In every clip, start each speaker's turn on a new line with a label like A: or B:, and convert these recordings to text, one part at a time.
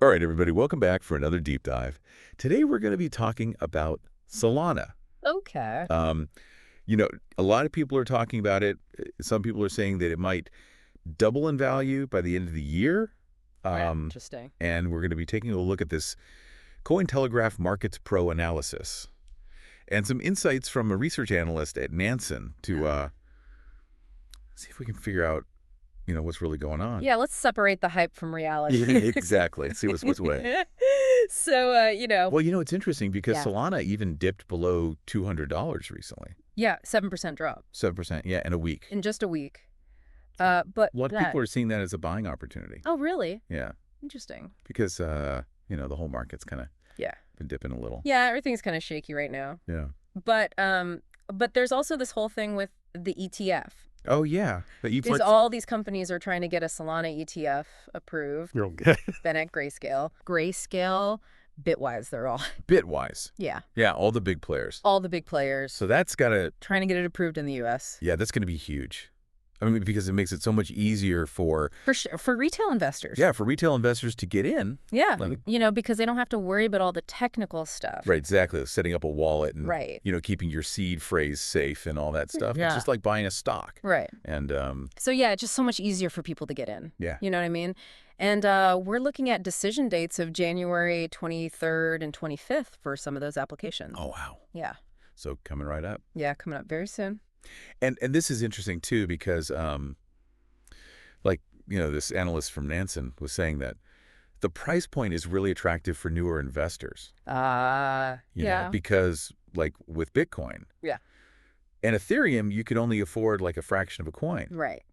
A: All right, everybody, welcome back for another deep dive. Today, we're going to be talking about Solana.
B: Okay.
A: You know, a lot of people are talking about it. Some people are saying that it might double in value by the end of the year.
B: Interesting.
A: And we're going to be taking a look at this Cointelegraph Markets Pro analysis and some insights from a research analyst at Nansen to see if we can figure out, what's really going on.
B: Yeah, let's separate the hype from reality.
A: Yeah, exactly. See what's way.
B: So,
A: Well, it's interesting because
B: Yeah.
A: Solana even dipped below $200 recently.
B: yeah, 7% drop
A: 7%, yeah, in a week.
B: in just a week. But
A: A lot of people are seeing that as a buying opportunity.
B: Oh, really?
A: Yeah,
B: Interesting.
A: because, the whole market's kind of
B: Yeah.
A: been dipping a little.
B: Yeah, everything's kind of shaky right now.
A: Yeah.
B: But there's also this whole thing with the ETF.
A: Oh, yeah. But
B: Because all these companies are trying to get a Solana ETF approved.
A: Okay.
B: Then at Grayscale. Bitwise, they're all.
A: Bitwise.
B: Yeah.
A: Yeah, all the big players.
B: All the big players
A: So that's got to,
B: trying to get it approved in the U.S.
A: yeah, that's going to be huge. I mean, because it makes it so much easier for
B: For retail investors.
A: for retail investors to get in.
B: Yeah.
A: Like-
B: Because they don't have to worry about all the technical stuff.
A: Right, exactly. Setting up a wallet and,
B: Right.
A: keeping your seed phrase safe and all that stuff.
B: Yeah.
A: It's just like buying a stock.
B: Right.
A: And,
B: So, yeah, it's just so much easier for people to get in.
A: yeah.
B: You know what I mean? And we're looking at decision dates of January 23rd and 25th for some of those applications.
A: Oh, wow.
B: Yeah.
A: So coming right up.
B: Yeah, coming up very soon.
A: And this is interesting, too, because, this analyst from Nansen was saying that the price point is really attractive for newer investors. You know, because, with Bitcoin.
B: Yeah.
A: And Ethereum, you could only afford, a fraction of a coin.
B: Right.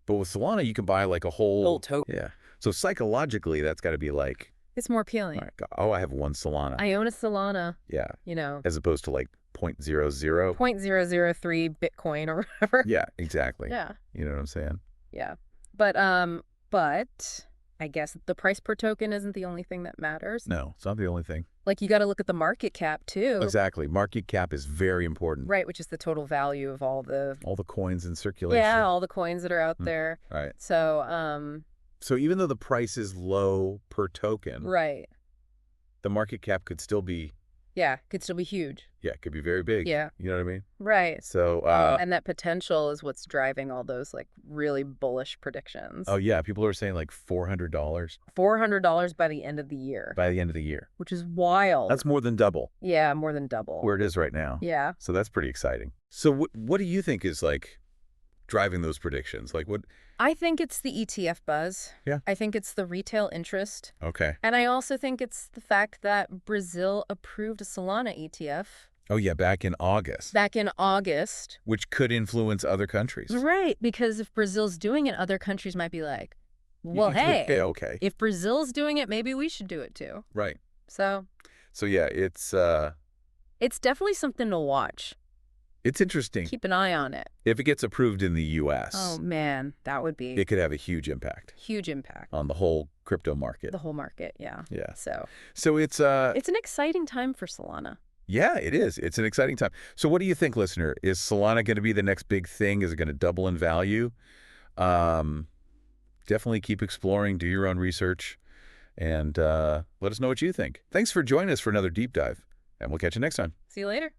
A: But with Solana, you can buy, a whole...
B: Whole token.
A: Yeah. So psychologically, that's got to be like,
B: It's more appealing.
A: all right, oh, I have one Solana.
B: I own a Solana,
A: Yeah.
B: 0.003
A: As opposed to, 0.00.
B: Bitcoin or whatever.
A: Yeah, exactly.
B: Yeah.
A: You know what I'm saying?
B: Yeah. But I guess the price per token isn't the only thing that matters.
A: No, it's not the only thing.
B: You got to look at the market cap too.
A: Exactly. Market cap is very important.
B: Right, which is the total value of all the
A: Coins in circulation.
B: Yeah, all the coins that are out there.
A: Right.
B: So,
A: So even though the price is low per token,
B: right.
A: the market cap could still be,
B: Yeah, could still be huge.
A: it could be very big.
B: Yeah.
A: You know what I mean?
B: Right.
A: So,
B: And that potential is what's driving all those really bullish predictions.
A: oh yeah, people are saying $400
B: $400 by the end of the year,
A: by the end of the year.
B: which is wild.
A: That's more than double
B: Yeah, more than double.
A: where it is right now.
B: Yeah.
A: So that's pretty exciting. So what do you think is driving those predictions? What?
B: I think it's the ETF buzz.
A: Yeah.
B: I think it's the retail interest.
A: Okay.
B: And I also think it's the fact that Brazil approved a Solana ETF
A: Oh yeah, back in August.
B: back in August.
A: Which could influence other countries.
B: Right, because if Brazil's doing it, other countries might be like, well, hey,
A: okay.
B: if Brazil's doing it, maybe we should do it too.
A: Right.
B: So
A: So yeah, it's
B: definitely something to watch.
A: interesting.
B: Keep an eye on it.
A: If it gets approved in the U.S.,
B: Oh, man, that would be
A: it could have a huge impact
B: huge impact.
A: on the whole crypto market.
B: The whole market, yeah.
A: Yeah.
B: So
A: So it's
B: an exciting time for Solana.
A: yeah, it is. It's an exciting time. So what do you think, listener? Is Solana going to be the next big thing? Is it going to double in value? Definitely keep exploring, do your own research, and let us know what you think. Thanks for joining us for another deep dive, and we'll catch you next time.
B: See you later.